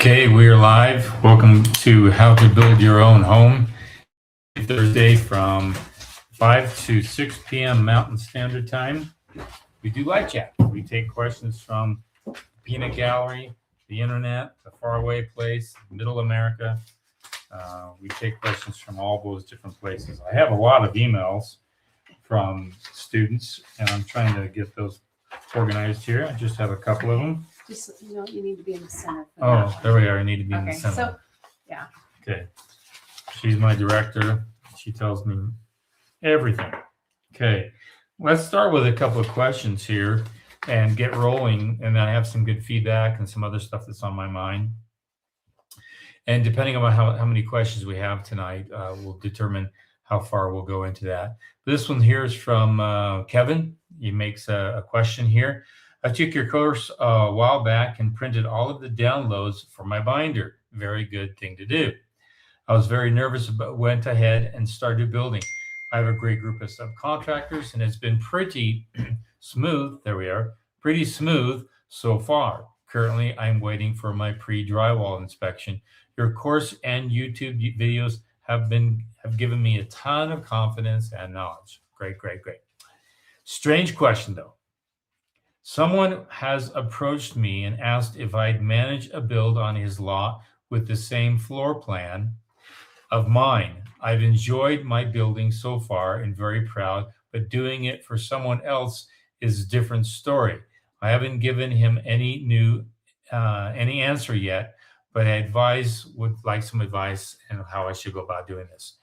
Okay, we're live. Welcome to How to Build Your Own Home. Thursday from 5 to 6 p.m. Mountain Standard Time. We do live chat. We take questions from Peanut Gallery, the internet, the faraway place, middle America. We take questions from all those different places. I have a lot of emails from students, and I'm trying to get those organized here. I just have a couple of them. Just, you need to be in the center. Oh, there we are. I need to be in the Okay, center. so, yeah. Okay. She's my director. She tells me everything. Okay. Let's start with a couple of questions here and get rolling. And then I have some good feedback and some other stuff that's on my mind. And depending on how many questions we have tonight, we'll determine how far we'll go into that. This one here is from Kevin. He makes a question here. I took your course a while back and printed all of the downloads for my binder. Very good thing to do. I was very nervous, but went ahead and started building. I have a great group of subcontractors, and it's been pretty smooth. There we are. Pretty smooth so far. Currently, I'm waiting for my pre-drywall inspection. Your course and YouTube videos have given me a ton of confidence and knowledge. Great, great, great. Strange question, though. Someone has approached me and asked if I'd manage a build on his lot with the same floor plan of mine. I've enjoyed my building so far and very proud, but doing it for someone else is a different story. I haven't given him any answer yet, but I would like some advice on how I should go about doing this.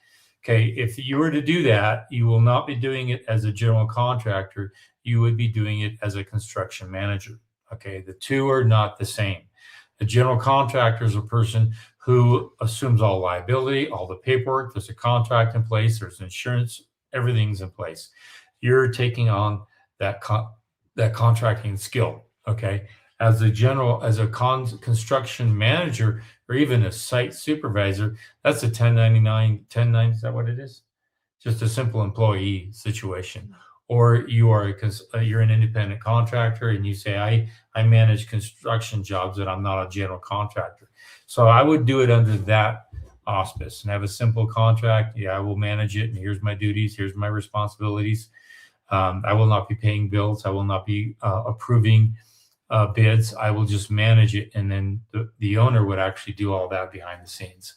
Okay, if you were to do that, you will not be doing it as a general contractor. You would be doing it as a construction manager. Okay, the two are not the same. A general contractor is a person who assumes all liability, all the paperwork. There's a contract in place. There's insurance. Everything's in place. You're taking on that contracting skill. Okay, as a construction manager or even a site supervisor, that's a 1099, 1090. Is that what it is? Just a simple employee situation. Or you're an independent contractor and you say, I manage construction jobs and I'm not a general contractor. So I would do it under that auspice and have a simple contract. Yeah, I will manage it. And here's my duties. Here's my responsibilities. I will not be paying bills. I will not be approving bids. I will just manage it. And then the owner would actually do all that behind the scenes.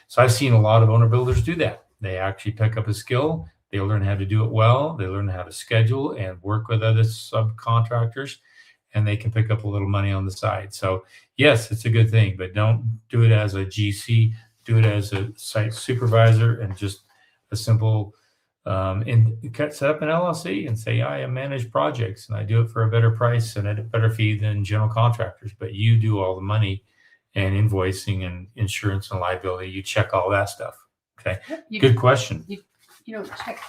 So I've seen a lot of owner builders do that. They actually pick up a skill. They learn how to do it well. They learn how to schedule and work with other subcontractors, and they can pick up a little money on the side. So yes, it's a good thing, but don't do it as a GC. Do it as a site supervisor and just a simple set up an LLC and say, I manage projects and I do it for a better price and at a better fee than general contractors. But you do all the money and invoicing and insurance and liability. You check all that stuff. Okay, good question. You don't check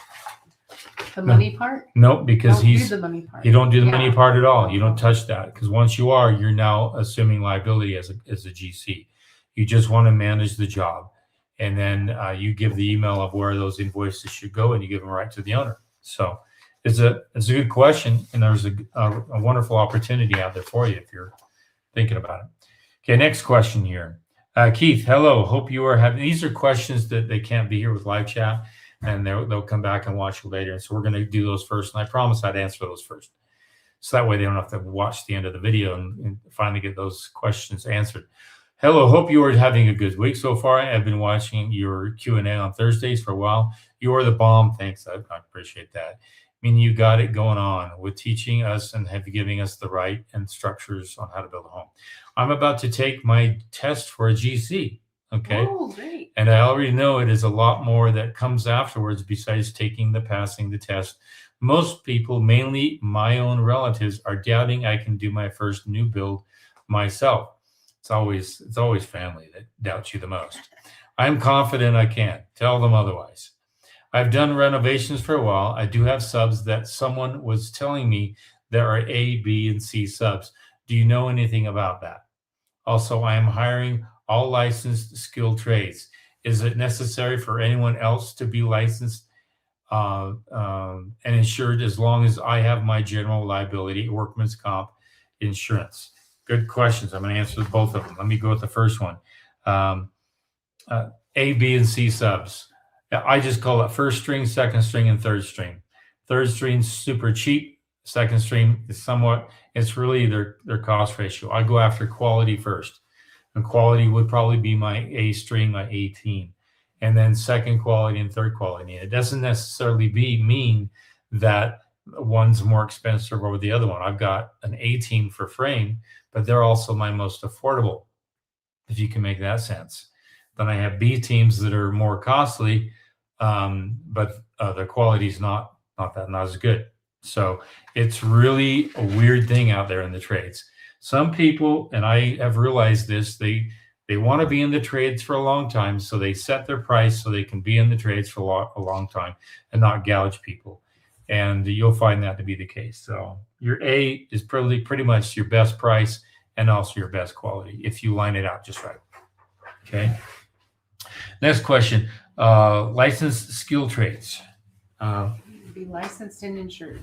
the money part? No, because do the money part. You don't do the money part at all. You don't touch that because once you're now assuming liability as a GC. You just want to manage the job. And then you give the email of where those invoices should go and you give them right to the owner. So it's a good question. And there's a wonderful opportunity out there for you if you're thinking about it. Okay, next question here. Keith, hello. Hope you are having, these are questions that they can't be here with live chat and they'll come back and watch you later. And so we're going to do those first. And I promise I'd answer those first. So that way they don't have to watch the end of the video and finally get those questions answered. Hello, hope you are having a good week so far. I've been watching your Q&A on Thursdays for a while. You are the bomb. Thanks. I appreciate that. I mean, you got it going on with teaching us and giving us the right and structures on how to build a home. I'm about to take my test for a GC. Okay. Oh, great. And I already know it is a lot more that comes afterwards besides passing the test. Most people, mainly my own relatives, are doubting I can do my first new build myself. It's always family that doubts you the most. I'm confident I can. Tell them otherwise. I've done renovations for a while. I do have subs that someone was telling me there are A, B, and C subs. Do you know anything about that? Also, I am hiring all licensed skilled trades. Is it necessary for anyone else to be licensed and insured as long as I have my general liability, workman's comp insurance? Good questions. I'm going to answer both of them. Let me go with the first one. A, B, and C subs. I just call it first string, second string, and third string. Third string's super cheap. Second string is somewhat, it's really their cost ratio. I go after quality first. And quality would probably be my A string, my A team. And then second quality and third quality. It doesn't necessarily mean that one's more expensive over the other one. I've got an A team for frame, but they're also my most affordable, if you can make that sense. Then I have B teams that are more costly, but their quality is not as good. So it's really a weird thing out there in the trades. Some people, and I have realized this, they want to be in the trades for a long time, so they set their price so they can be in the trades for a long time and not gouge people. And you'll find that to be the case. So your A is pretty much your best price and also your best quality if you line it out just right. Okay. Next question. Licensed skill trades. Be licensed and insured.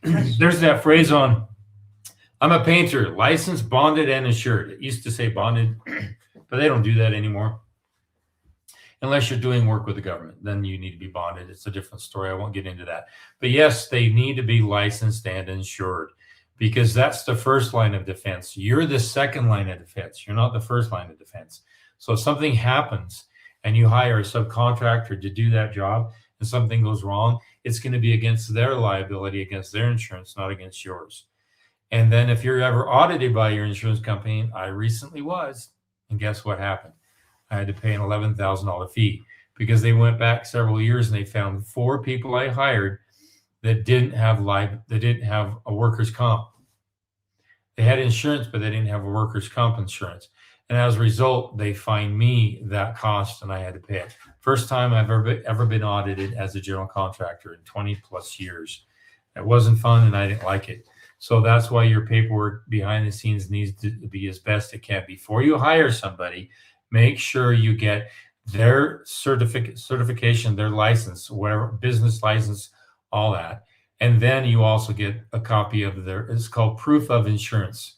There's that phrase on, I'm a painter, licensed, bonded, and insured. It used to say bonded, but they don't do that anymore. Unless you're doing work with the government, then you need to be bonded. It's a different story. I won't get into that. But yes, they need to be licensed and insured because that's the first line of defense. You're the second line of defense. You're not the first line of defense. So if something happens and you hire a subcontractor to do that job and something goes wrong, it's going to be against their liability, against their insurance, not against yours. And then if you're ever audited by your insurance company, I recently was, and guess what happened? I had to pay an $11,000 fee because they went back several years and they found 4 people I hired that didn't have a workers' comp. They had insurance, but they didn't have a workers' comp insurance. And as a result, they fined me that cost and I had to pay it. First time I've ever been audited as a general contractor in 20 plus years. It wasn't fun and I didn't like it. So that's why your paperwork behind the scenes needs to be as best it can. Before you hire somebody, make sure you get their certification, their license, whatever, business license, all that. And then you also get a copy of it's called proof of insurance,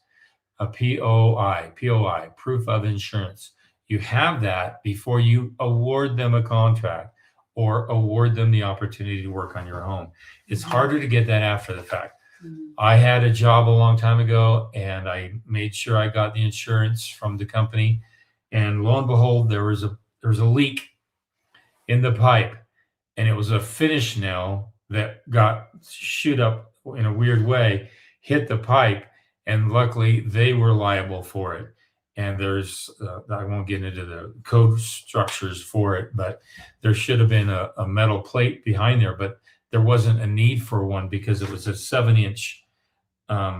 a POI, proof of insurance. You have that before you award them a contract or award them the opportunity to work on your home. It's harder to get that after the fact. I had a job a long time ago and I made sure I got the insurance from the company. And lo and behold, there was a leak in the pipe, and it was a finish nail that got shoot up in a weird way, hit the pipe, and luckily they were liable for it. And there's, I won't get into the code structures for it, but there should have been a metal plate behind there, but there wasn't a need for one because it was a 7-inch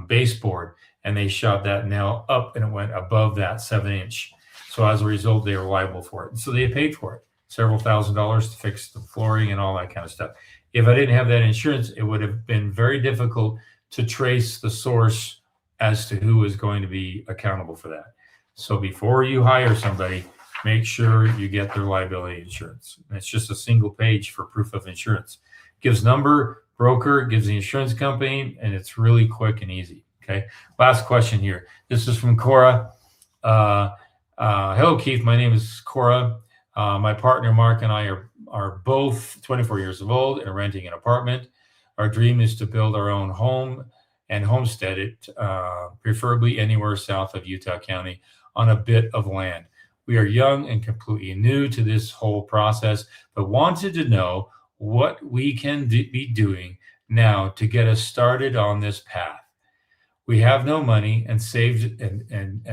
baseboard, and they shot that nail up and it went above that 7-inch. So as a result, they were liable for it. So they paid for it, several $1,000s to fix the flooring and all that kind of stuff. If I didn't have that insurance, it would have been very difficult to trace the source as to who is going to be accountable for that. So before you hire somebody, make sure you get their liability insurance. And it's just a single page for proof of insurance. Gives number, broker, gives the insurance company, and it's really quick and easy. Okay. Last question here. This is from Cora. Hello, Keith. My name is Cora. My partner, Mark, and I are both 24 years old and renting an apartment. Our dream is to build our own home and homestead it, preferably anywhere south of Utah County on a bit of land. We are young and completely new to this whole process, but wanted to know what we can be doing now to get us started on this path. We have no money and saved and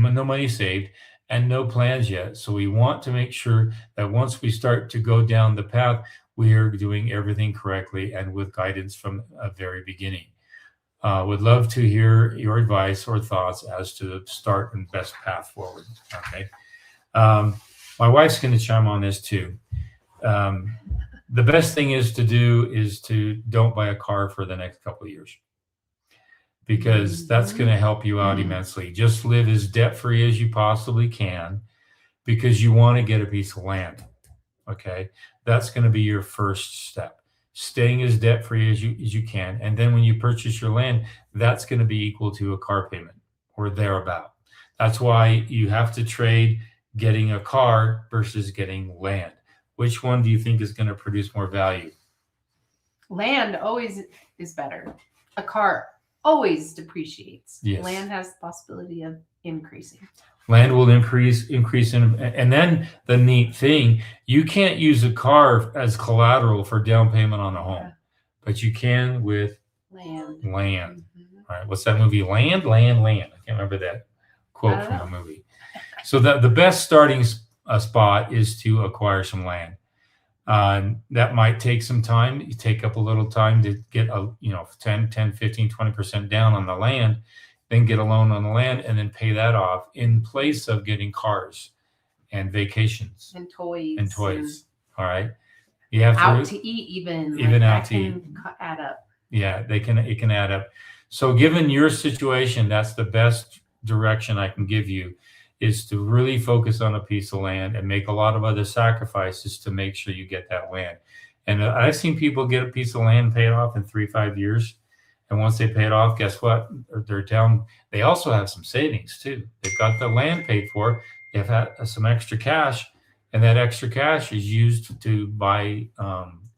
no money saved and no plans yet. So we want to make sure that once we start to go down the path, we are doing everything correctly and with guidance from a very beginning. Would love to hear your advice or thoughts as to the start and best path forward. Okay. My wife's going to chime on this too. The best thing is to don't buy a car for the next couple of years, because that's going to help you out immensely. Just live as debt-free as you possibly can, because you want to get a piece of land. Okay. That's going to be your first step. staying as debt free as you can. And then when you purchase your land, that's going to be equal to a car payment or thereabout. That's why you have to trade getting a car versus getting land. Which one do you think is going to produce more value? Land always is better. A car always depreciates. Yes. Land has the possibility of increasing. Land will increase in, and then the neat thing, you can't use a car as collateral for down payment on a home, but you can with land. Mm-hmm. All right, what's that movie? Land. I can't remember that quote from the movie. So the best starting spot is to acquire some land. That might take some time. You take up a little time to get 10, 15, 20% down on the land, then get a loan on the land and then pay that off in place of getting cars and vacations and toys. All right. You have out to eat even like out to eat. Add up. Yeah, it can add up. So given your situation, that's the best direction I can give you, is to really focus on a piece of land and make a lot of other sacrifices to make sure you get that land. And I've seen people get a piece of land paid off in 3-5 years. And once they pay it off, guess what? They're down. They also have some savings too. They've got the land paid for. They've had some extra cash, and that extra cash is used to buy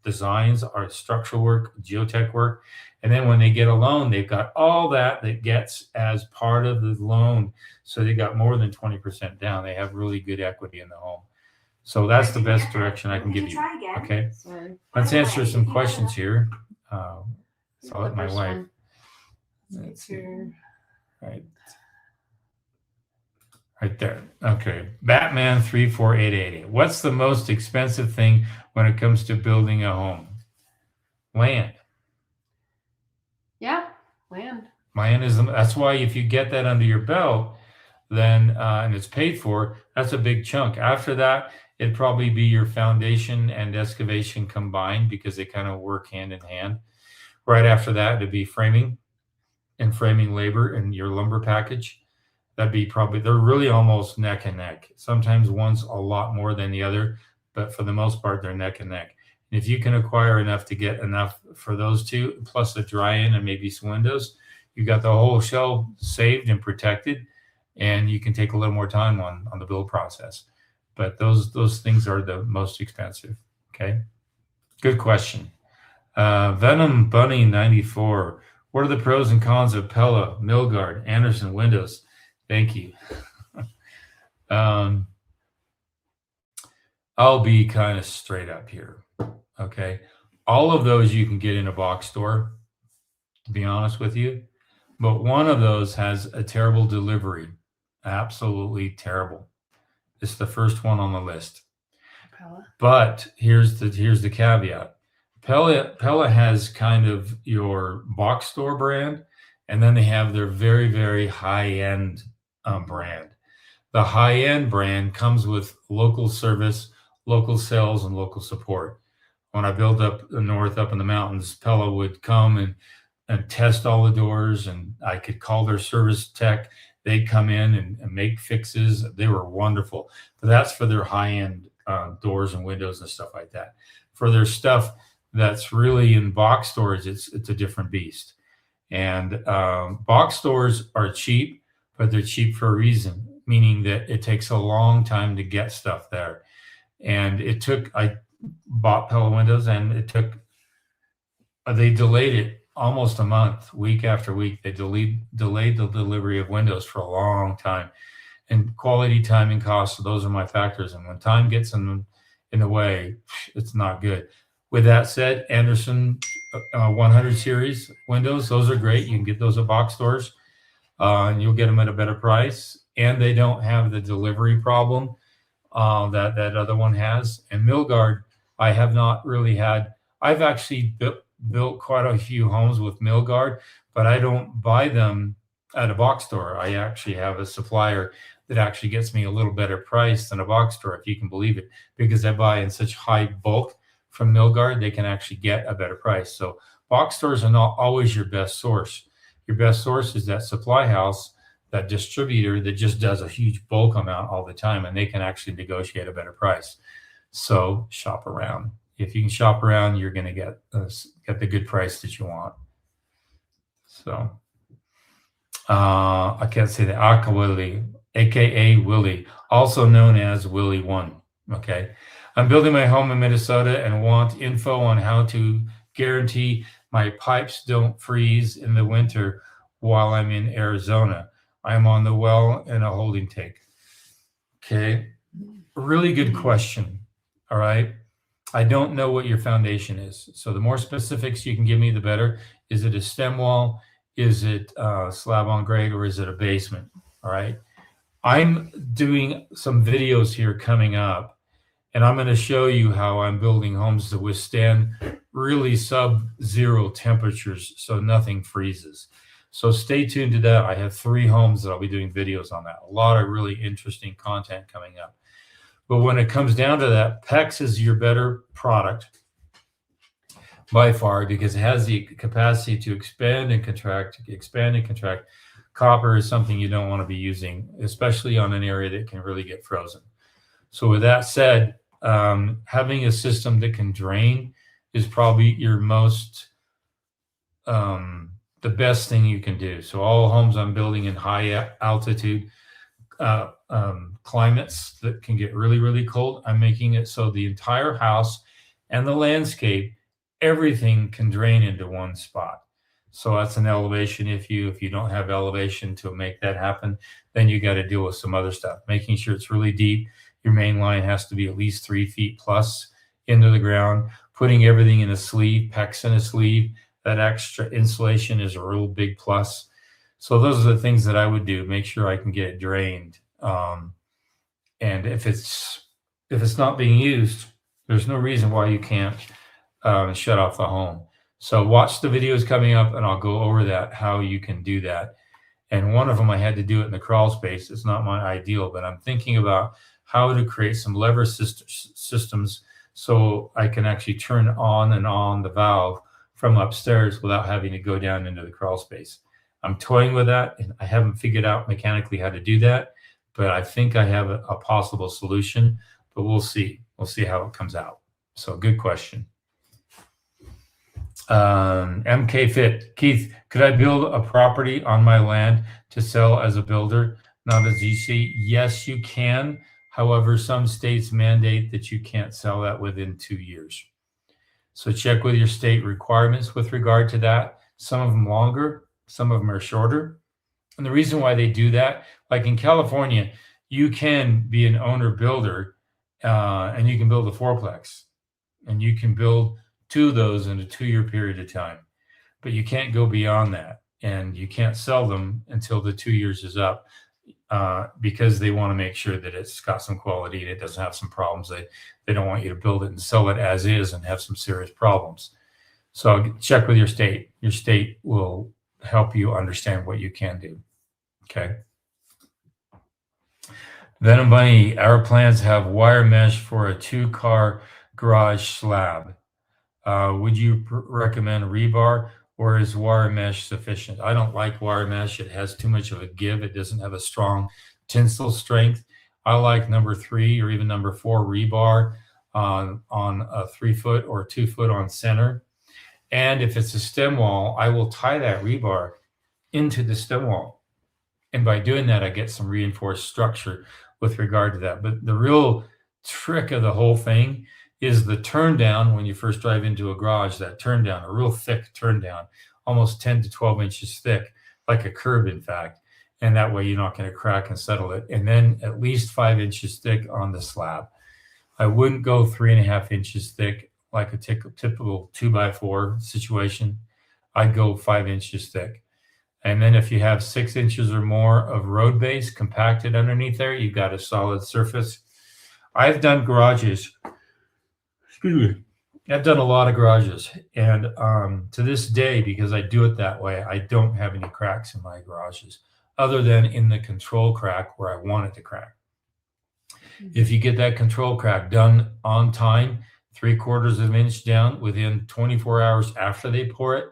designs, art, structural work, geotech work. And then when they get a loan, they've got all that gets as part of the loan. So they got more than 20% down. They have really good equity in the home. So that's the best direction I can give you. Okay. Let's answer some questions here. So I'll let my wife. Let's see. Right there. Okay. Batman 34888. What's the most expensive thing when it comes to building a home? Land. Yeah, land. Land is that's why if you get that under your belt, then and it's paid for, that's a big chunk. After that, it'd probably be your foundation and excavation combined because they kind of work hand in hand. Right after that, it'd be framing and framing labor and your lumber package. That'd be probably, they're really almost neck and neck. Sometimes one's a lot more than the other, but for the most part, they're neck and neck. And if you can acquire enough to get enough for those two, plus a dry-in and maybe some windows, you got the whole shell saved and protected, and you can take a little more time on the build process. But those things are the most expensive. Okay, good question. Venom Bunny 94. What are the pros and cons of Pella, Milgard, Anderson windows? Thank you. I'll be kind of straight up here. Okay. All of those you can get in a box store, to be honest with you. But one of those has a terrible delivery. Absolutely terrible. It's the first one on the list. Pella. But here's the caveat. Pella has kind of your box store brand, and then they have their very, very high-end brand. The high-end brand comes with local service, local sales, and local support. When I built up the north, up in the mountains, Pella would come and test all the doors, and I could call their service tech. They'd come in and make fixes. They were wonderful. But that's for their high-end doors and windows and stuff like that. For their stuff that's really in box stores, it's a different beast. And box stores are cheap, but they're cheap for a reason, meaning that it takes a long time to get stuff there. And I bought Pella windows, and they delayed it almost a month, week after week. They delayed the delivery of windows for a long time. And quality, time, and cost, those are my factors. And when time gets in the way, it's not good. With that said, Anderson 100 series windows, those are great. You can get those at box stores, and you'll get them at a better price. And they don't have the delivery problem that other one has. And Milgard, I have not really had. I've actually built quite a few homes with Milgard, but I don't buy them at a box store. I actually have a supplier that actually gets me a little better price than a box store, if you can believe it, because I buy in such high bulk from Milgard. They can actually get a better price. So box stores are not always your best source. Your best source is that supply house, that distributor that just does a huge bulk amount all the time, and they can actually negotiate a better price. So shop around. If you can shop around, you're going to get the good price that you want. So I can't say that. Aka Willie, aka Willie, also known as Willie One. Okay, I'm building my home in Minnesota and want info on how to guarantee my pipes don't freeze in the winter while I'm in Arizona. I'm on the well in a holding tank. Okay, really good question. All right. I don't know what your foundation is. So the more specifics you can give me, the better. Is it a stem wall? Is it slab on grade, or is it a basement? All right. I'm doing some videos here coming up, and I'm going to show you how I'm building homes to withstand really sub-zero temperatures so nothing freezes. So stay tuned to that. I have 3 homes that I'll be doing videos on that. A lot of really interesting content coming up. But when it comes down to that, PEX is your better product by far because it has the capacity to expand and contract, Copper is something you don't want to be using, especially on an area that can really get frozen. So with that said, having a system that can drain is probably your most, the best thing you can do. So all homes I'm building in high altitude climates that can get really, really cold, I'm making it so the entire house and the landscape, everything can drain into one spot. So that's an elevation. If you don't have elevation to make that happen, then you got to deal with some other stuff. Making sure it's really deep. Your main line has to be at least 3 feet plus into the ground. Putting everything in a sleeve, PEX in a sleeve. That extra insulation is a real big plus. So those are the things that I would do. Make sure I can get it drained. And if it's not being used, there's no reason why you can't shut off the home. So watch the videos coming up, and I'll go over that, how you can do that. And one of them, I had to do it in the crawl space. It's not my ideal, but I'm thinking about how to create some lever systems so I can actually turn on and on the valve from upstairs without having to go down into the crawl space. I'm toying with that, and I haven't figured out mechanically how to do that, but I think I have a possible solution, but we'll see. We'll see how it comes out. So good question. MK Fit. Keith, could I build a property on my land to sell as a builder, not as GC? Yes, you can. However, some states mandate that you can't sell that within 2 years. So check with your state requirements with regard to that. Some of them longer, some of them are shorter. And the reason why they do that, like in California, you can be an owner builder and you can build a fourplex, and you can build 2 of those in a 2-year period of time, but you can't go beyond that, and you can't sell them until the 2 years is up because they want to make sure that it's got some quality and it doesn't have some problems. They don't want you to build it and sell it as is and have some serious problems. So check with your state. Your state will help you understand what you can do. Okay. Venom Bunny, our plans have wire mesh for a 2-car garage slab. Would you recommend rebar, or is wire mesh sufficient? I don't like wire mesh. It has too much of a give. It doesn't have a strong tensile strength. I like number 3 or even number 4 rebar on a 3-foot or 2-foot on center. And if it's a stem wall, I will tie that rebar into the stem wall. And by doing that, I get some reinforced structure with regard to that. But the real trick of the whole thing is the turn down when you first drive into a garage, that turn down, a real thick turn down, almost 10 to 12 inches thick, like a curb, in fact. And that way you're not going to crack and settle it. And then at least 5 inches thick on the slab. I wouldn't go 3.5 inches thick like a typical 2x4 situation. I'd go 5 inches thick. And then if you have 6 inches or more of road base compacted underneath there, you've got a solid surface. I've done garages. Excuse me. I've done a lot of garages. And to this day, because I do it that way, I don't have any cracks in my garages other than in the control crack where I want it to crack. If you get that control crack done on time, 3/4 of an inch down within 24 hours after they pour it,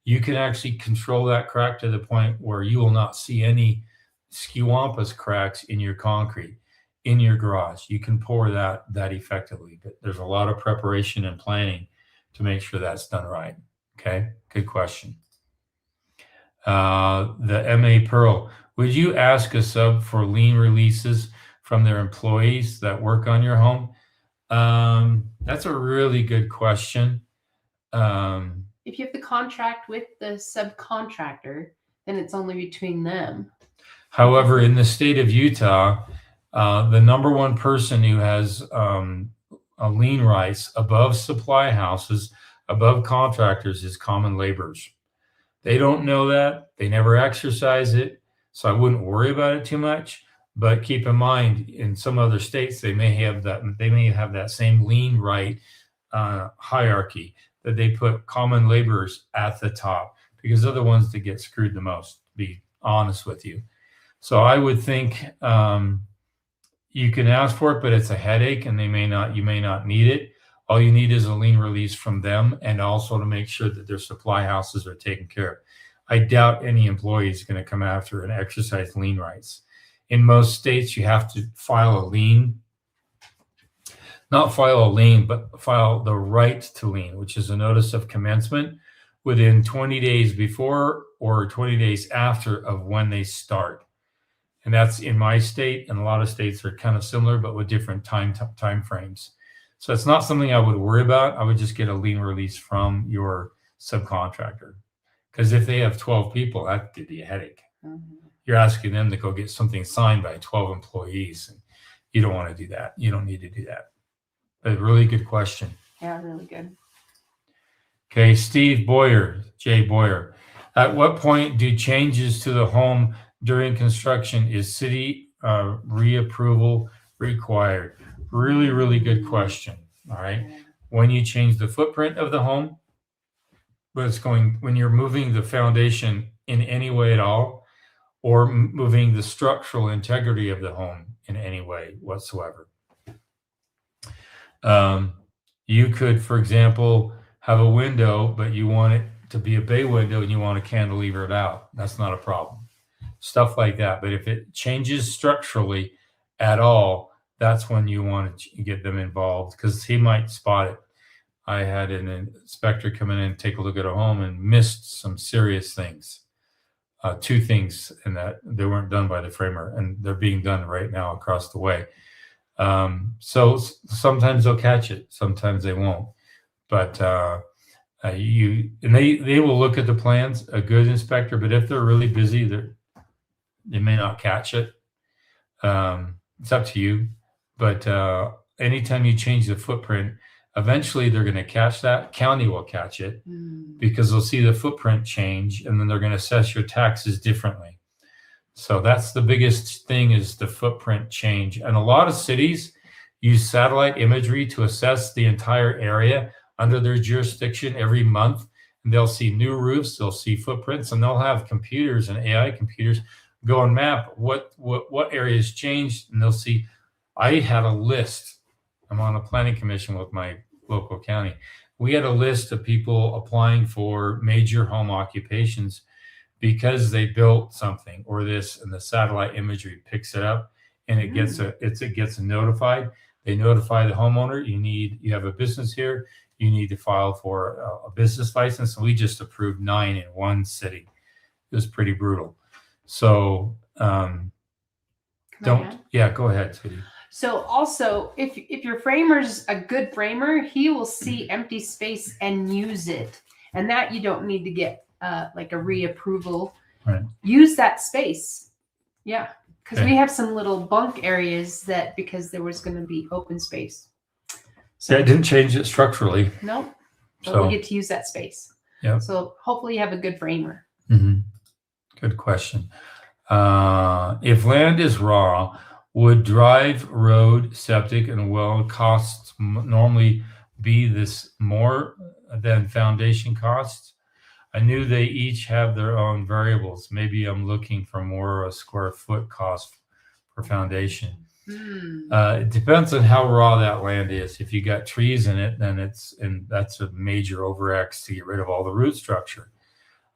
you can actually control that crack to the point where you will not see any skewampus cracks in your concrete. in your garage. You can pour that effectively, but there's a lot of preparation and planning to make sure that's done right. Okay, good question. The MA Pearl, would you ask a sub for lien releases from their employees that work on your home? That's a really good question. If you have the contract with the subcontractor, then it's only between them. However, in the state of Utah, the number one person who has a lien rights above supply houses, above contractors, is common laborers. They don't know that. They never exercise it. So I wouldn't worry about it too much. But keep in mind, in some other states, they may have that same lien right hierarchy, that they put common laborers at the top, because they're the ones that get screwed the most, to be honest with you. So I would think you can ask for it, but it's a headache, and you may not need it. All you need is a lien release from them, and also to make sure that their supply houses are taken care of. I doubt any employee is going to come after and exercise lien rights. In most states, you have to file a lien, not file a lien, but file the right to lien, which is a notice of commencement within 20 days before or 20 days after of when they start. And that's in my state, and a lot of states are kind of similar, but with different time frames. So it's not something I would worry about. I would just get a lien release from your subcontractor. Because if they have 12 people, that could be a headache. Mm-hmm. You're asking them to go get something signed by 12 employees. And you don't want to do that. You don't need to do that. A really good question. Yeah, really good. Okay, Steve Boyer, Jay Boyer. At what point do changes to the home during construction is city reapproval required? Really, really good question. All right. When you change the footprint of the home, when you're moving the foundation in any way at all, or moving the structural integrity of the home in any way whatsoever. You could, for example, have a window, but you want it to be a bay window and you want to cantilever it out. That's not a problem. Stuff like that. But if it changes structurally at all, that's when you want to get them involved, because he might spot it. I had an inspector come in and take a look at a home and missed some serious things. Two things in that they weren't done by the framer, and they're being done right now across the way. So sometimes they'll catch it, sometimes they won't. But they will look at the plans, a good inspector. But if they're really busy, they may not catch it. It's up to you. But anytime you change the footprint, eventually they're going to catch that. County will catch it because they'll see the footprint change, and then they're going to assess your taxes differently. So that's the biggest thing, is the footprint change. And a lot of cities use satellite imagery to assess the entire area under their jurisdiction every month. And they'll see new roofs, they'll see footprints, and they'll have computers and AI computers go and map what areas changed. And they'll see, I had a list. I'm on a planning commission with my local county. We had a list of people applying for major home occupations because they built something or this, and the satellite imagery picks it up, and it gets notified. They notify the homeowner, you have a business here, you need to file for a business license. And we just approved 9 in one city. It was pretty brutal. So go ahead, sweetie. So also, if your framer's a good framer, he will see empty space and use it. And that you don't need to get like a reapproval. Right. Use that space. Yeah. Because we have some little bunk areas that, because there was going to be open space. So it didn't change it structurally. Nope. So we get to use that space. Yeah. So hopefully you have a good framer. Mm-hmm. Good question. If land is raw, would drive, road, septic, and well costs normally be this more than foundation costs? I knew they each have their own variables. Maybe I'm looking for more a square foot cost for foundation. It depends on how raw that land is. If you got trees in it, then that's a major overX to get rid of all the root structure.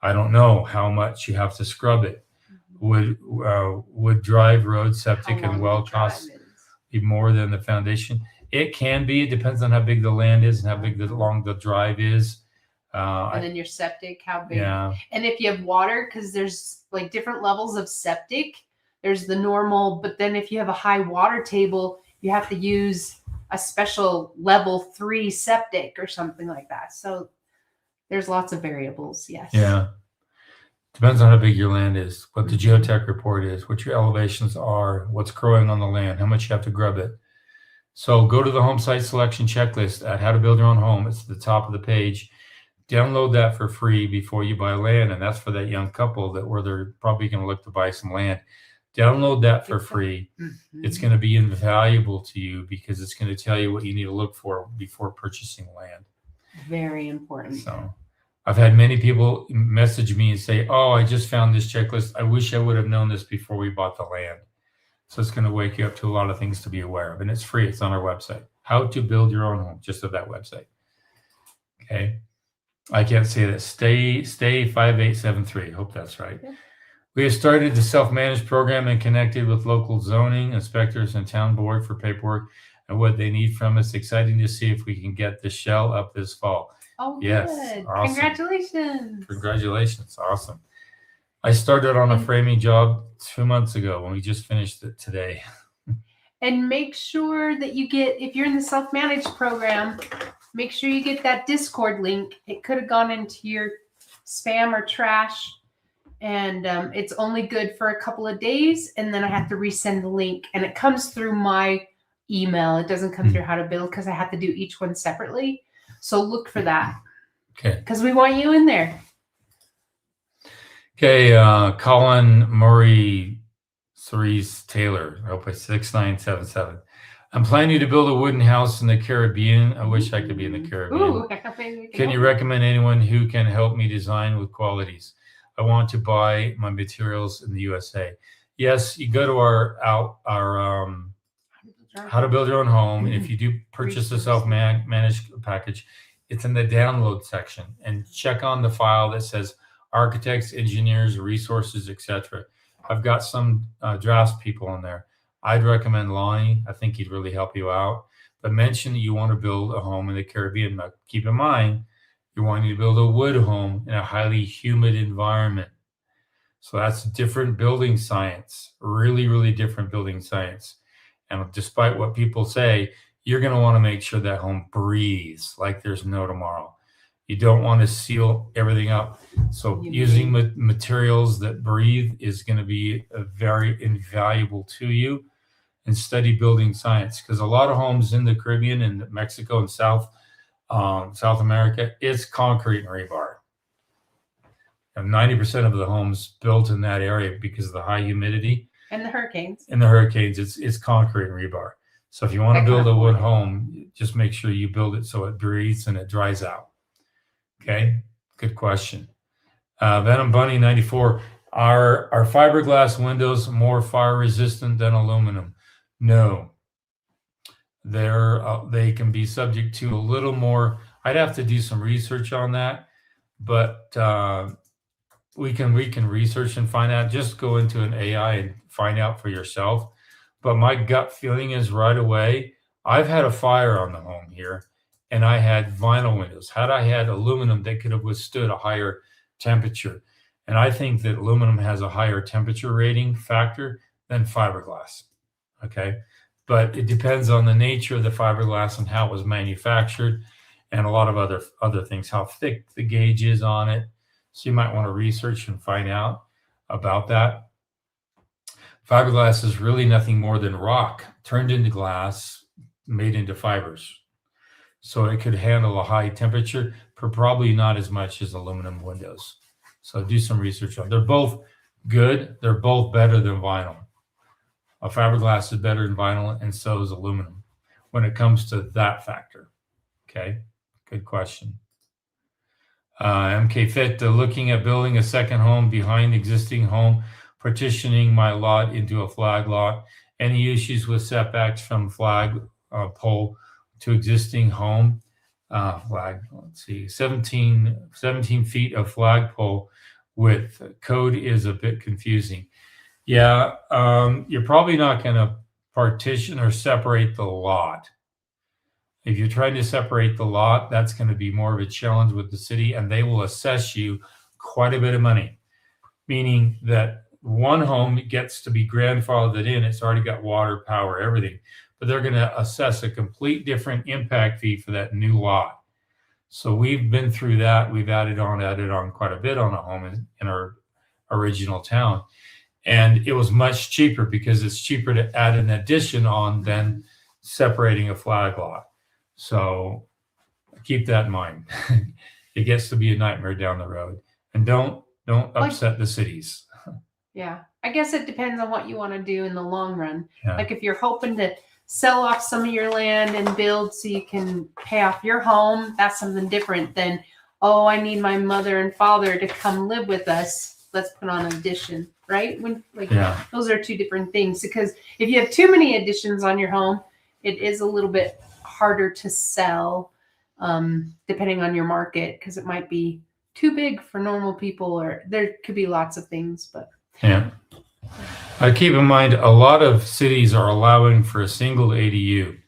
I don't know how much you have to scrub it. Would drive, road, septic, and well costs? be more than the foundation. It can be. It depends on how big the land is and how big long the drive is. And then your septic, how big? Yeah. And if you have water, because there's like different levels of septic. There's the normal, but then if you have a high water table, you have to use a special level 3 septic or something like that. So there's lots of variables. Yes. Yeah. Depends on how big your land is, what the geotech report is, what your elevations are, what's growing on the land, how much you have to grub it. So go to the home site selection checklist at How to Build Your Own Home. It's at the top of the page. Download that for free before you buy land, and that's for that young couple where they're probably going to look to buy some land. Download that for free. It's going to be invaluable to you because it's going to tell you what you need to look for before purchasing land. Very important. So I've had many people message me and say, oh, I just found this checklist. I wish I would have known this before we bought the land. So it's going to wake you up to a lot of things to be aware of. And it's free. It's on our website. How to Build Your Own Home, just at that website. Okay. I can't say that. Stay 5873. Hope that's right. Yeah. We have started the self-managed program and connected with local zoning inspectors and town board for paperwork and what they need from us. Exciting to see if we can get the shell up this fall. Oh, yes. Good. Awesome. Congratulations. Congratulations. Awesome. I started on a framing job 2 months ago when we just finished it today. And make sure that you get, if you're in the self-managed program, make sure you get that Discord link. It could have gone into your spam or trash. And it's only good for a couple of days. And then I have to resend the link. And it comes through my email. It doesn't come through How to Build because I have to do each one separately. So look for that. Okay. Because we want you in there. Okay. Colin Murray Cerise Taylor. I hope it's 6977. I'm planning to build a wooden house in the Caribbean. I wish I could be in the Caribbean. Ooh, can you recommend anyone who can help me design with qualities? I want to buy my materials in the USA. Yes, you go to our How to Build Your Own Home. And if you do purchase a self-managed package, it's in the download section. And check on the file that says architects, engineers, resources, etc. I've got some drafts people in there. I'd recommend Lonnie. I think he'd really help you out. But mention that you want to build a home in the Caribbean. Now, keep in mind, you're wanting to build a wood home in a highly humid environment. So that's different building science, really, really different building science. And despite what people say, you're going to want to make sure that home breathes like there's no tomorrow. You don't want to seal everything up. So using materials that breathe is going to be very invaluable to you. And study building science, because a lot of homes in the Caribbean and Mexico and South America, it's concrete and rebar. And 90% of the homes built in that area because of the high humidity and the hurricanes. It's concrete and rebar. So if you want to build a wood home, just make sure you build it so it breathes and it dries out. Okay, good question. Venom Bunny 94. Are fiberglass windows more fire resistant than aluminum? No. They can be subject to a little more. I'd have to do some research on that, but we can research and find out. Just go into an AI and find out for yourself. But my gut feeling is right away. I've had a fire on the home here, and I had vinyl windows. Had I had aluminum, they could have withstood a higher temperature. And I think that aluminum has a higher temperature rating factor than fiberglass. Okay. But it depends on the nature of the fiberglass and how it was manufactured and a lot of other things, how thick the gauge is on it. So you might want to research and find out about that. Fiberglass is really nothing more than rock turned into glass, made into fibers. So it could handle a high temperature, but probably not as much as aluminum windows. So do some research on it. They're both good. They're both better than vinyl. A fiberglass is better than vinyl, and so is aluminum when it comes to that factor. Okay, good question. MK Fit, looking at building a second home behind existing home, partitioning my lot into a flag lot. Any issues with setbacks from flag pole to existing home? Flag, let's see, 17 feet of flagpole width. Code is a bit confusing. Yeah, you're probably not going to partition or separate the lot. If you're trying to separate the lot, that's going to be more of a challenge with the city, and they will assess you quite a bit of money, meaning that one home gets to be grandfathered in. It's already got water, power, everything, but they're going to assess a complete different impact fee for that new lot. So we've been through that. We've added on quite a bit on a home in our original town. And it was much cheaper because it's cheaper to add an addition on than separating a flag lot. So keep that in mind. It gets to be a nightmare down the road. And don't upset the cities. Yeah. I guess it depends on what you want to do in the long run. Yeah. Like if you're hoping to sell off some of your land and build so you can pay off your home, that's something different than, oh, I need my mother and father to come live with us. Let's put on an addition, right? Those are two different things, because if you have too many additions on your home, it is a little bit harder to sell, depending on your market, because it might be too big for normal people, or there could be lots of things. But yeah, keep in mind, a lot of cities are allowing for a single ADU.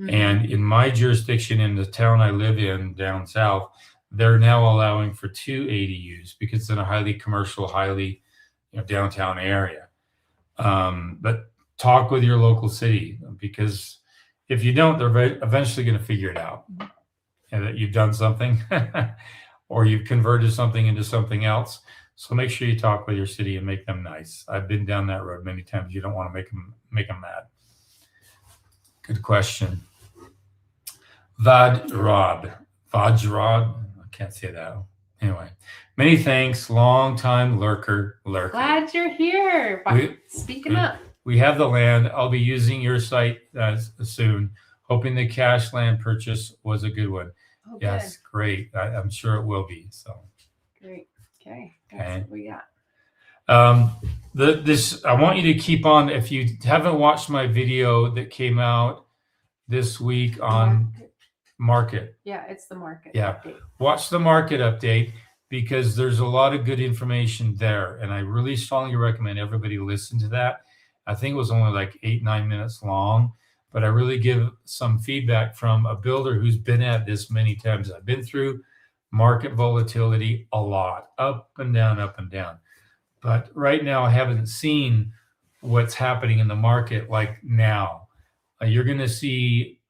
And in my jurisdiction, in the town I live in down south, they're now allowing for 2 ADUs because it's in a highly commercial, highly downtown area. But talk with your local city, because if you don't, they're eventually going to figure it out, and that you've done something or you've converted something into something else. So make sure you talk with your city and make them nice. I've been down that road many times. You don't want to make them mad. Good question. Vajrod. I can't say that. Anyway, many thanks. Long time lurker. Glad you're here. Speaking up. We have the land. I'll be using your site soon. Hoping the cash land purchase was a good one. Oh, yes, good. Great. I'm sure it will be. So great. Okay. That's what we got. I want you to keep on. If you haven't watched my video that came out this week on market. Yeah, it's the market. Yeah. Update. Watch the market update, because there's a lot of good information there. And I really strongly recommend everybody listen to that. I think it was only like 8-9 minutes long, but I really give some feedback from a builder who's been at this many times. I've been through market volatility a lot, up and down, up and down. But right now I haven't seen what's happening in the market like now. You're going to see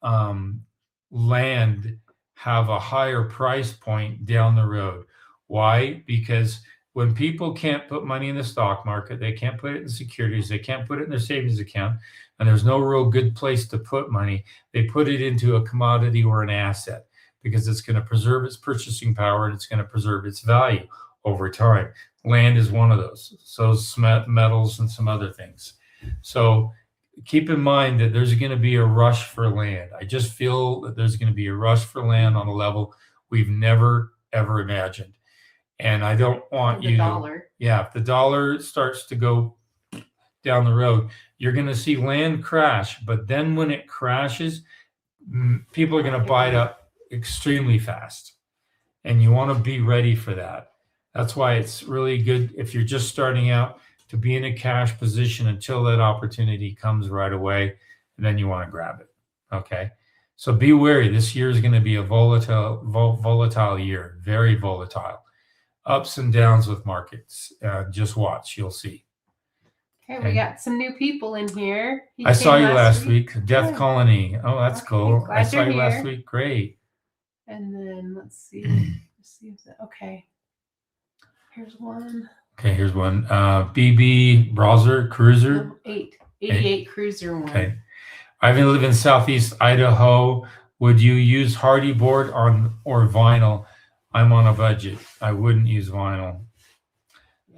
land have a higher price point down the road. Why? Because when people can't put money in the stock market, they can't put it in securities, they can't put it in their savings account, and there's no real good place to put money, they put it into a commodity or an asset, because it's going to preserve its purchasing power and it's going to preserve its value over time. Land is one of those. So metals and some other things. So keep in mind that there's going to be a rush for land. I just feel that there's going to be a rush for land on a level we've never, ever imagined. And I don't want you to, if the dollar starts to go down the road, you're going to see land crash. But then when it crashes, people are going to buy it up extremely fast. And you want to be ready for that. That's why it's really good, if you're just starting out, to be in a cash position until that opportunity comes right away, and then you want to grab it. Okay. So be wary. This year is going to be a volatile year, very volatile. Ups and downs with markets. Just watch, you'll see. Okay, we got some new people in here. I saw you last week. Death Colony. Oh, that's cool. I saw you last week. Great. And then let's see. Okay. Here's one. Okay, here's one. BB Browser Cruiser. 88 Cruiser one. Okay. I live in Southeast Idaho. Would you use hardy board or vinyl? I'm on a budget. I wouldn't use vinyl.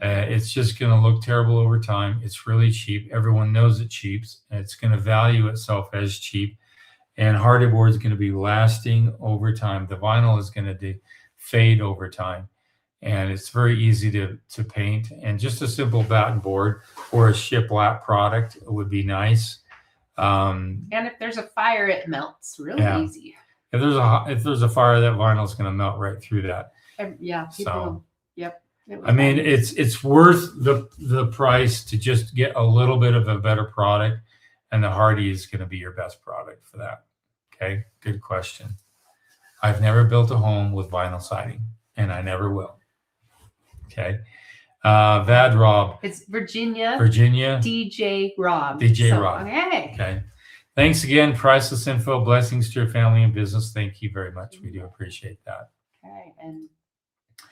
It's just going to look terrible over time. It's really cheap. Everyone knows it's cheap. It's going to value itself as cheap. And hardy board is going to be lasting over time. The vinyl is going to fade over time. And it's very easy to paint. And just a simple batten board or a shiplap product would be nice. And if there's a fire, it melts really easy. If there's a fire, that vinyl is going to melt right through that. Yeah. Yep. I mean, it's worth the price to just get a little bit of a better product, and the Hardy is going to be your best product for that. Okay, good question. I've never built a home with vinyl siding, and I never will. Okay. Vad Rob. It's Virginia DJ Rob. Rob. Okay. Okay. Thanks again. Priceless info. Blessings to your family and business. Thank you very much. We do appreciate that. Okay. And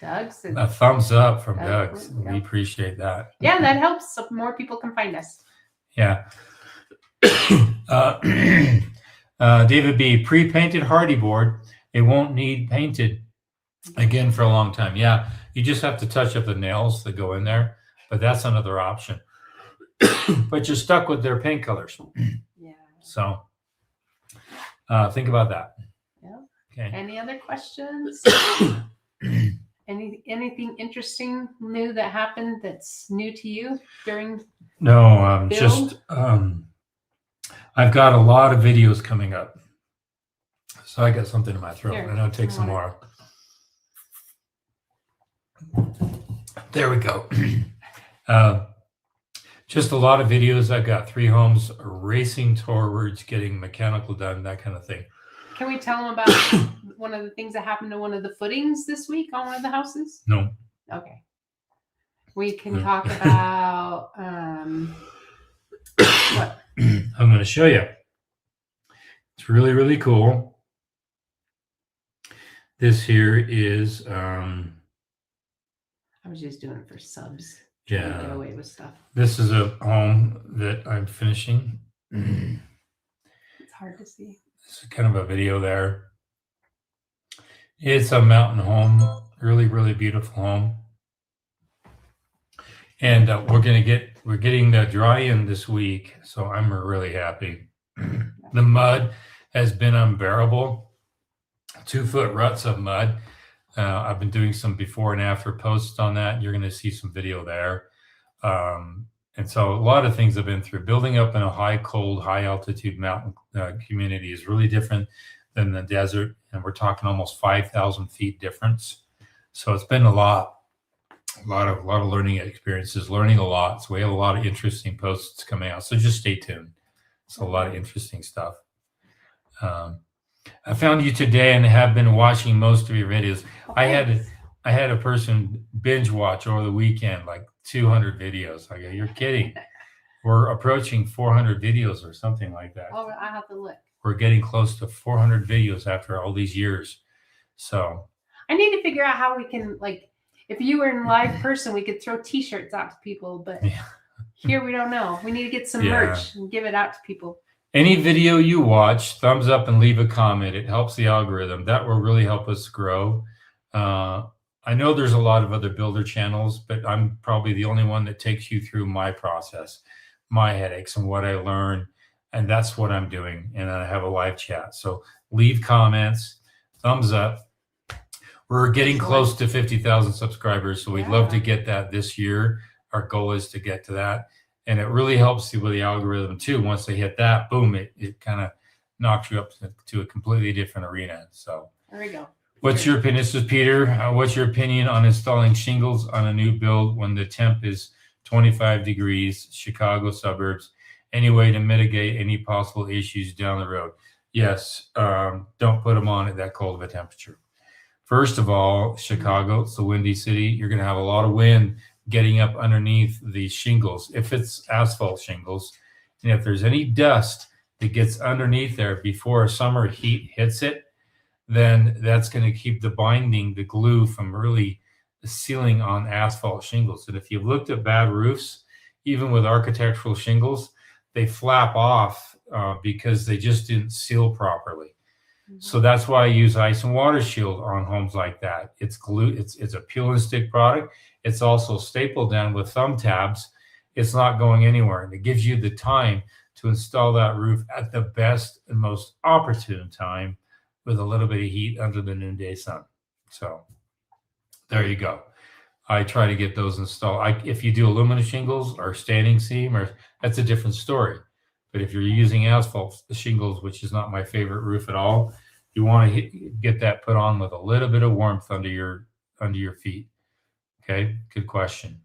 Doug's. A thumbs up from Doug. Yep. We appreciate that. Yeah, that helps so more people can find us. Yeah. David B. Pre-painted Hardy board. It won't need painted again for a long time. Yeah. You just have to touch up the nails that go in there, but that's another option. But you're stuck with their paint colors. Yeah. So think about that. Yeah. Okay. Any other questions? Anything interesting new that happened that's new to you during? No, build? just I've got a lot of videos coming up. So I got something in my throat. Here, I know it takes some more. There we go. Just a lot of videos. I've got 3 homes racing towards getting mechanical done, that kind of thing. Can we tell them about one of the things that happened to one of the footings this week on one of the houses? No. Okay. We can talk about what? I'm going to show you. It's really, really cool. This here is I was just doing it for subs. Yeah. Get away with stuff. This is a home that I'm finishing. It's hard to see. It's kind of a video there. It's a mountain home, really, really beautiful home. And we're getting the dry in this week, so I'm really happy. The mud has been unbearable. 2-foot ruts of mud. I've been doing some before and after posts on that. You're going to see some video there. And so a lot of things I've been through. Building up in a high, cold, high altitude mountain community is really different than the desert. And we're talking almost 5,000 feet difference. So it's been a lot of learning experiences, learning a lot. So we have a lot of interesting posts coming out. So just stay tuned. It's a lot of interesting stuff. I found you today and have been watching most of your videos. I had a person binge watch over the weekend, like 200 videos. I go, you're kidding. We're approaching 400 videos or something like that. Oh, I have to look. We're getting close to 400 videos after all these years. So I need to figure out how we can, like, if you were in live person, we could throw T-shirts out to people, but here we don't know. We need to get some merch and give it out to people. Any video you watch, thumbs up and leave a comment. It helps the algorithm. That will really help us grow. I know there's a lot of other builder channels, but I'm probably the only one that takes you through my process, my headaches and what I learn. And that's what I'm doing. And I have a live chat. So leave comments, thumbs up. We're getting close to 50,000 subscribers. So we'd love to get that this year. Our goal is to get to that. And it really helps you with the algorithm too. Once they hit that, boom, it kind of knocks you up to a completely different arena. So there we go. What's your opinion? This is Peter. What's your opinion on installing shingles on a new build when the temp is 25 degrees, Chicago suburbs? Any way to mitigate any possible issues down the road? Yes. Don't put them on at that cold of a temperature. First of all, Chicago, it's a windy city. You're going to have a lot of wind getting up underneath the shingles. If it's asphalt shingles, and if there's any dust that gets underneath there before summer heat hits it, then that's going to keep the binding, the glue from really sealing on asphalt shingles. And if you've looked at bad roofs, even with architectural shingles, they flap off because they just didn't seal properly. So that's why I use ice and water shield on homes like that. It's glue. It's a peel and stick product. It's also stapled down with thumb tabs. It's not going anywhere. And it gives you the time to install that roof at the best and most opportune time with a little bit of heat under the noonday sun. So there you go. I try to get those installed. If you do aluminum shingles or standing seam, that's a different story. But if you're using asphalt shingles, which is not my favorite roof at all, you want to get that put on with a little bit of warmth under your feet. Okay, good question.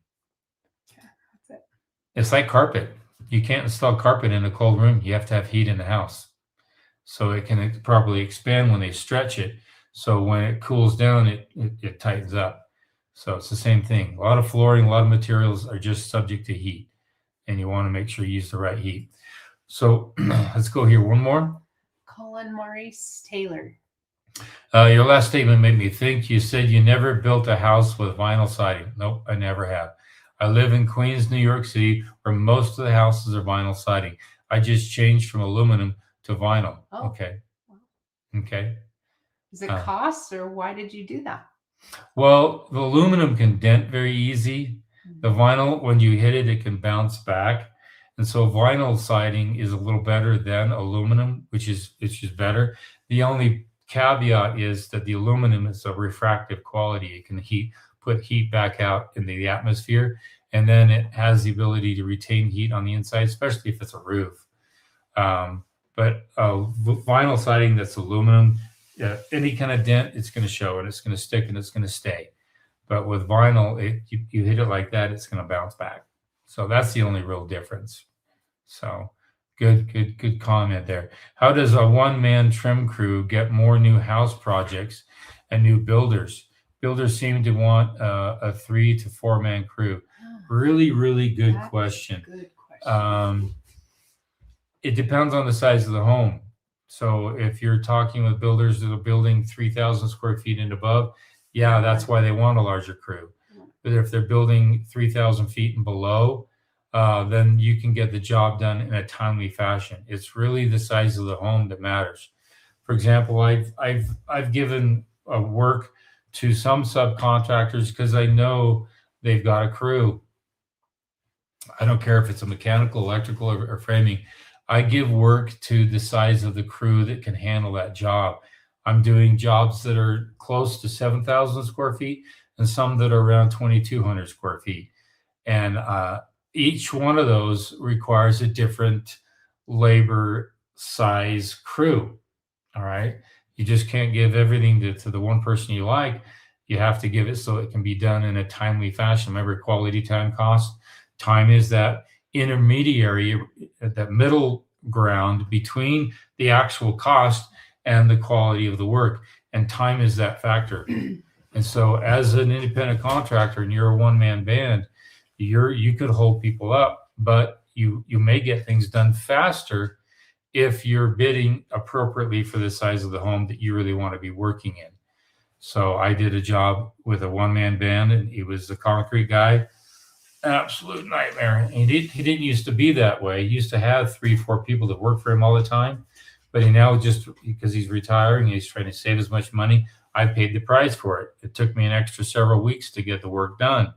Yeah, that's it. It's like carpet. You can't install carpet in a cold room. You have to have heat in the house, so it can properly expand when they stretch it. So when it cools down, it tightens up. So it's the same thing. A lot of flooring, a lot of materials are just subject to heat, and you want to make sure you use the right heat. So let's go here. One more. Colin Maurice Taylor. Your last statement made me think. You said you never built a house with vinyl siding. Nope, I never have. I live in Queens, New York City, where most of the houses are vinyl siding. I just changed from aluminum to vinyl. Oh. Okay. Okay. Is it cost, or why did you do that? Well, the aluminum can dent very easy. The vinyl, when you hit it, it can bounce back. And so vinyl siding is a little better than aluminum, which is better. The only caveat is that the aluminum is a refractive quality. It can put heat back out into the atmosphere, and then it has the ability to retain heat on the inside, especially if it's a roof. But vinyl siding that's aluminum, any kind of dent, it's going to show, and it's going to stick, and it's going to stay. But with vinyl, you hit it like that, it's going to bounce back. So that's the only real difference. So good comment there. How does a one-man trim crew get more new house projects and new builders? Builders seem to want a 3 to 4 man crew. Really good question. Good question. It depends on the size of the home. So if you're talking with builders that are building 3,000 square feet and above, yeah, that's why they want a larger crew. But if they're building 3,000 feet and below, then you can get the job done in a timely fashion. It's really the size of the home that matters. For example, I've given work to some subcontractors because I know they've got a crew. I don't care if it's a mechanical, electrical, or framing. I give work to the size of the crew that can handle that job. I'm doing jobs that are close to 7,000 square feet and some that are around 2,200 square feet. And each one of those requires a different labor size crew. All right. You just can't give everything to the one person you like. You have to give it so it can be done in a timely fashion. Remember, quality time cost. Time is that intermediary, that middle ground between the actual cost and the quality of the work. And time is that factor. And so as an independent contractor and you're a one-man band, you could hold people up, but you may get things done faster if you're bidding appropriately for the size of the home that you really want to be working in. So I did a job with a one-man band, and he was the concrete guy. Absolute nightmare. He didn't used to be that way. He used to have 3-4 people that work for him all the time, but he now, just because he's retiring, he's trying to save as much money. I paid the price for it. It took me an extra several weeks to get the work done.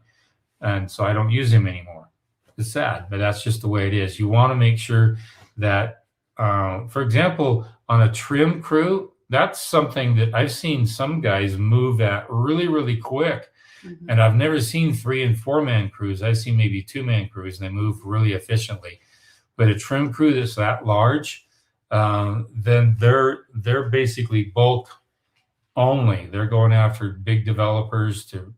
And so I don't use him anymore. It's sad, but that's just the way it is. You want to make sure that, for example, on a trim crew, that's something that I've seen some guys move at really quick. Mm-hmm. And I've never seen 3 and 4 man crews. I've seen maybe 2-man crews, and they move really efficiently. But a trim crew that's that large, then they're basically bulk only. They're going after big developers to,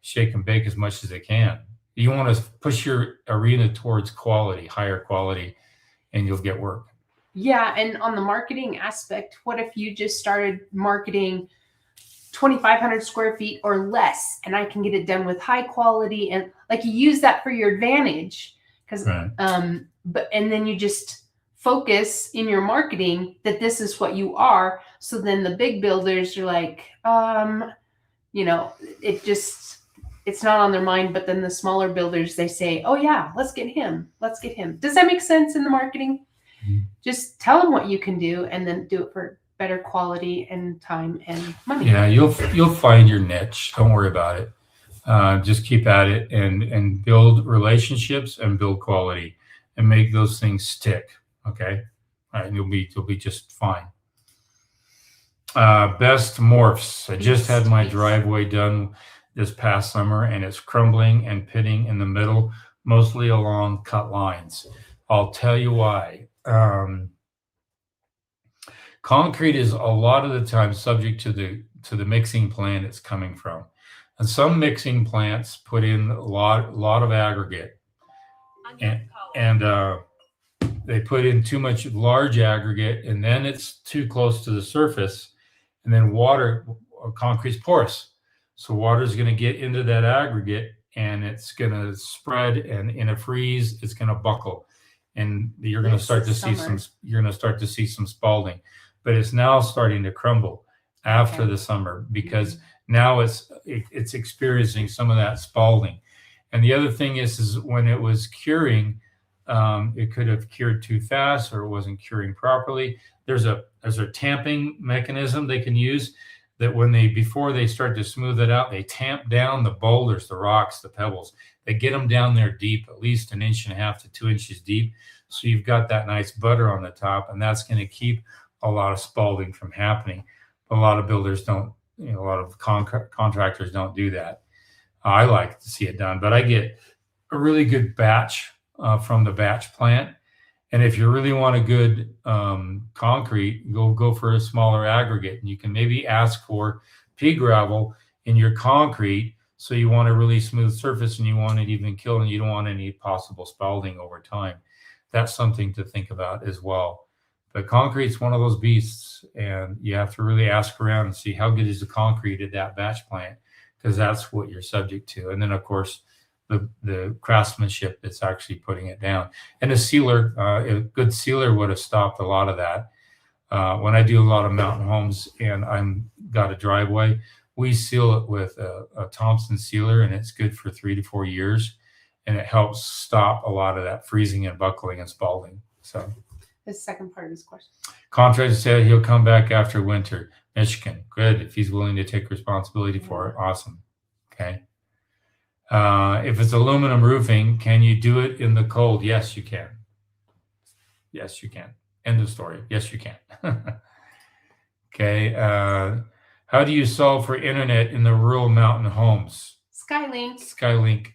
shake and bake as much as they can. You want to push your arena towards quality, higher quality, and you'll get work. Yeah, and on the marketing aspect, what if you just started marketing 2,500 square feet or less, and I can get it done with high quality, and like you use that for your advantage, because right. And then you just focus in your marketing that this is what you are. So then the big builders are like, it's not on their mind. But then the smaller builders, they say, oh yeah, let's get him. Does that make sense in the marketing? Mm-hmm. Just tell them what you can do, and then do it for better quality and time and money. Yeah, you'll find your niche. Don't worry about it. Just keep at it and build relationships and build quality and make those things stick. Okay, all right, you'll be just fine. Best morphs. I just had my driveway done this past summer, and it's crumbling and pitting in the middle, mostly along cut lines. I'll tell you why. Concrete is a lot of the time subject to the mixing plant it's coming from, and some mixing plants put in a lot of aggregate, and they put in too much large aggregate, and then it's too close to the surface, and then water or concrete's porous, so water is going to get into that aggregate, and it's going to spread, and in a freeze, it's going to buckle, and you're going to start to see some spalling, but it's now starting to crumble after the summer because now it's experiencing some of that spalling. And the other thing is when it was curing, it could have cured too fast or it wasn't curing properly. There's a tamping mechanism they can use that before they start to smooth it out, they tamp down the boulders, the rocks, the pebbles. They get them down there deep, at least 1.5 inches to 2 inches deep. So you've got that nice butter on the top, and that's going to keep a lot of spalling from happening. But a lot of builders don't, a lot of contractors don't do that. I like to see it done, but I get a really good batch from the batch plant. And if you really want a good concrete, go for a smaller aggregate. And you can maybe ask for pea gravel in your concrete. So you want a really smooth surface and you want it even killed and you don't want any possible spalling over time. That's something to think about as well. But concrete's one of those beasts, and you have to really ask around and see how good is the concrete at that batch plant, because that's what you're subject to. And then, of course, the craftsmanship that's actually putting it down. And a sealer, a good sealer would have stopped a lot of that. When I do a lot of mountain homes and I'm got a driveway, we seal it with a Thompson sealer, and it's good for 3 to 4 years. And it helps stop a lot of that freezing and buckling and spalling. So the second part of his question. Contractor said he'll come back after winter. Michigan, good. If he's willing to take responsibility for it, awesome. Okay. If it's aluminum roofing, can you do it in the cold? Yes, you can. Yes, you can. End of story. Yes, you can. Okay. How do you solve for internet in the rural mountain homes? Skylink. Skylink.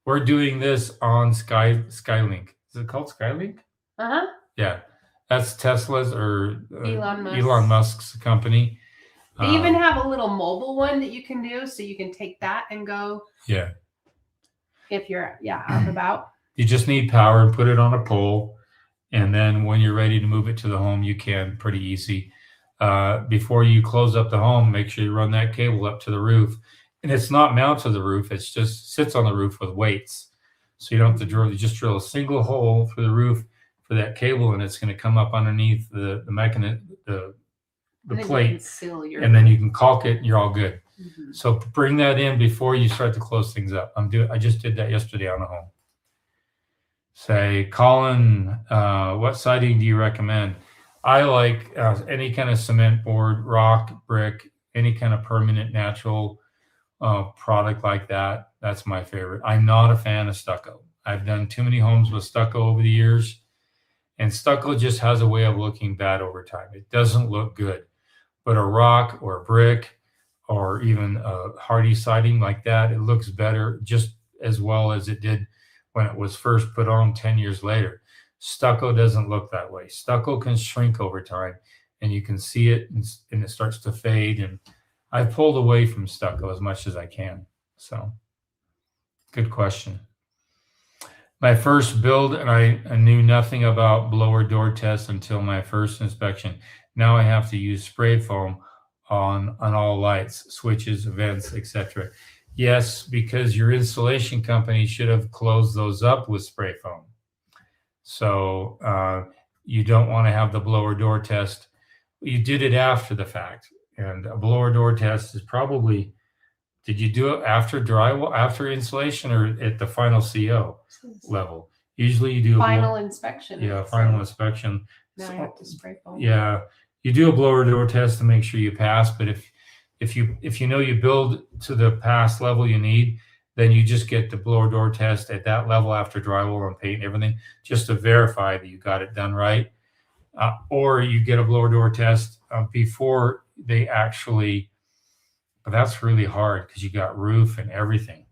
We're doing this on Skylink. Is it called Skylink? Uh-huh. Yeah. That's Tesla's or Elon Musk's company. They even have a little mobile one that you can do, so you can take that and go. Yeah. If you're out and about. You just need power and put it on a pole, and then when you're ready to move it to the home, you can pretty easy. Before you close up the home, make sure you run that cable up to the roof, and it's not mounted to the roof; it's just sits on the roof with weights, so you don't have to drill. You just drill a single hole through the roof for that cable, and it's going to come up underneath the mechanism, the plate, and then you can caulk it and you're all good. Mm-hmm. So bring that in before you start to close things up. I just did that yesterday on a home. Say, Colin, what siding do you recommend? I like any kind of cement board, rock, brick, any kind of permanent natural product like that. That's my favorite. I'm not a fan of stucco. I've done too many homes with stucco over the years, and stucco just has a way of looking bad over time. It doesn't look good. But a rock or a brick or even a hardy siding like that, it looks better just as well as it did when it was first put on 10 years later. Stucco doesn't look that way. Stucco can shrink over time, and you can see it, and it starts to fade. And I've pulled away from stucco as much as I can. So, good question. My first build, and I knew nothing about blower door tests until my first inspection. Now I have to use spray foam on all lights, switches, vents, etc. Yes, because your installation company should have closed those up with spray foam. So you don't want to have the blower door test. You did it after the fact, and a blower door test is probably. Did you do it after drywall, after installation, or at the final CO level? Usually you do final inspection. Yeah, final inspection. Now I have to spray foam. Yeah, you do a blower door test to make sure you pass. But if you know you build to the pass level you need, then you just get the blower door test at that level after drywall and paint and everything, just to verify that you got it done right. Or you get a blower door test before they actually. But that's really hard because you got roof and everything.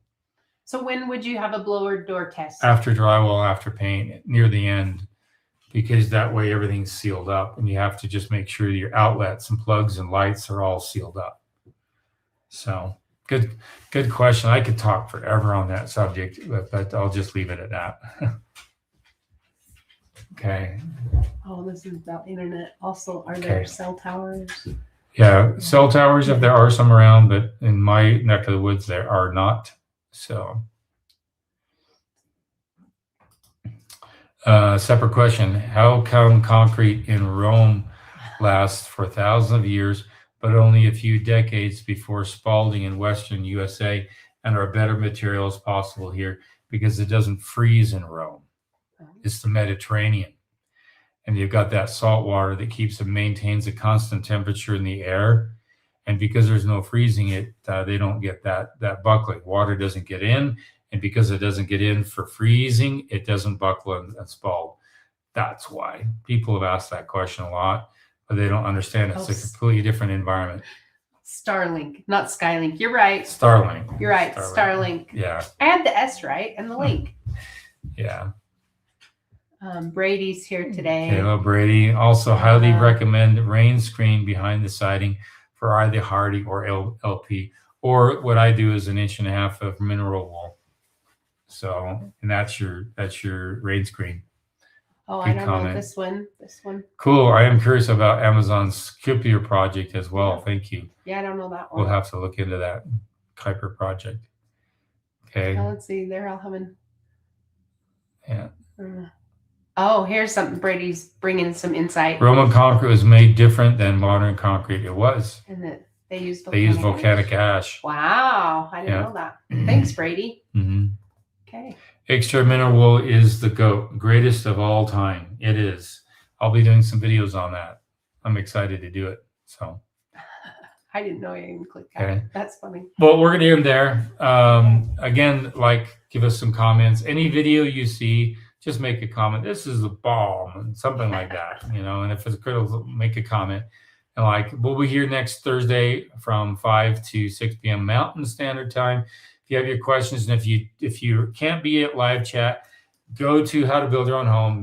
So when would you have a blower door test? After drywall, after paint, near the end, because that way everything's sealed up, and you have to just make sure your outlets and plugs and lights are all sealed up. So good question. I could talk forever on that subject, but I'll just leave it at that. Okay. Oh, this is about internet. Also, are Okay. there cell towers? Yeah, cell towers, if there are some around, but in my neck of the woods, there are not. So, separate question. How come concrete in Rome lasts for thousands of years, but only a few decades before spalding in Western USA, and are better materials possible here because it doesn't freeze in Rome? It's the Mediterranean. And you've got that salt water that keeps and maintains a constant temperature in the air. And because there's no freezing it, they don't get that buckling. Water doesn't get in. And because it doesn't get in for freezing, it doesn't buckle and spald. That's why people have asked that question a lot, but they don't understand it's a completely different environment. Starlink, not Skylink. You're right. Starlink. You're right. Starlink. Yeah. I had the S right and the link. Yeah. Brady's here today. Hello, Brady. Also, highly recommend rain screen behind the siding for either hardy or LP. Or what I do is 1.5 inches of mineral wool. So, and that's your rain screen. Oh, Good I don't comment. know this one. This one. Cool. I am curious about Amazon's Skipper project as well. Yeah. Thank you. Yeah, I don't know that one. We'll have to look into that Kuiper project. Okay. Now, let's see. They're all having. Yeah. Oh, here's something. Brady's bringing some insight. Roman concrete was made different than modern concrete. It was. And that they use volcanic ash. Wow, I didn't know that. Thanks, Brady. Mm-hmm. Okay. Extra mineral wool is the greatest of all time. It is. I'll be doing some videos on that. I'm excited to do it. So. I didn't know you even clicked that. Okay. That's funny. Well, we're gonna end there. Again, give us some comments. Any video you see, just make a comment. This is a bomb, and something like that, And if it's critical, make a comment. And we'll be here next Thursday from 5 to 6 p.m. Mountain Standard Time. If you have your questions, and if you can't be at live chat, go to How to Build Your Own Home,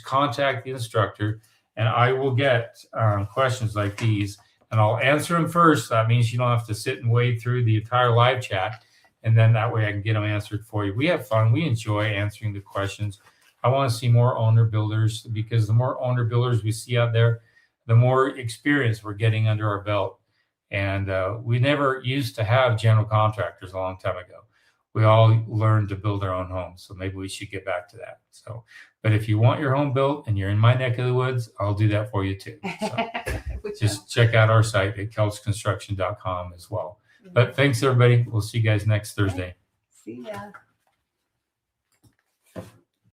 contact the instructor, and I will get questions like these, and I'll answer them first. That means you don't have to sit and wade through the entire live chat, and then that way I can get them answered for you. We have fun. We enjoy answering the questions. I want to see more owner builders, because the more owner builders we see out there, the more experience we're getting under our belt. And we never used to have general contractors a long time ago. We all learned to build our own homes. So maybe we should get back to that. So, but if you want your home built and you're in my neck of the woods, I'll do that for you too. So just check out our site at kelschconstruction.com as well. But thanks everybody. We'll see you guys next Thursday. See ya.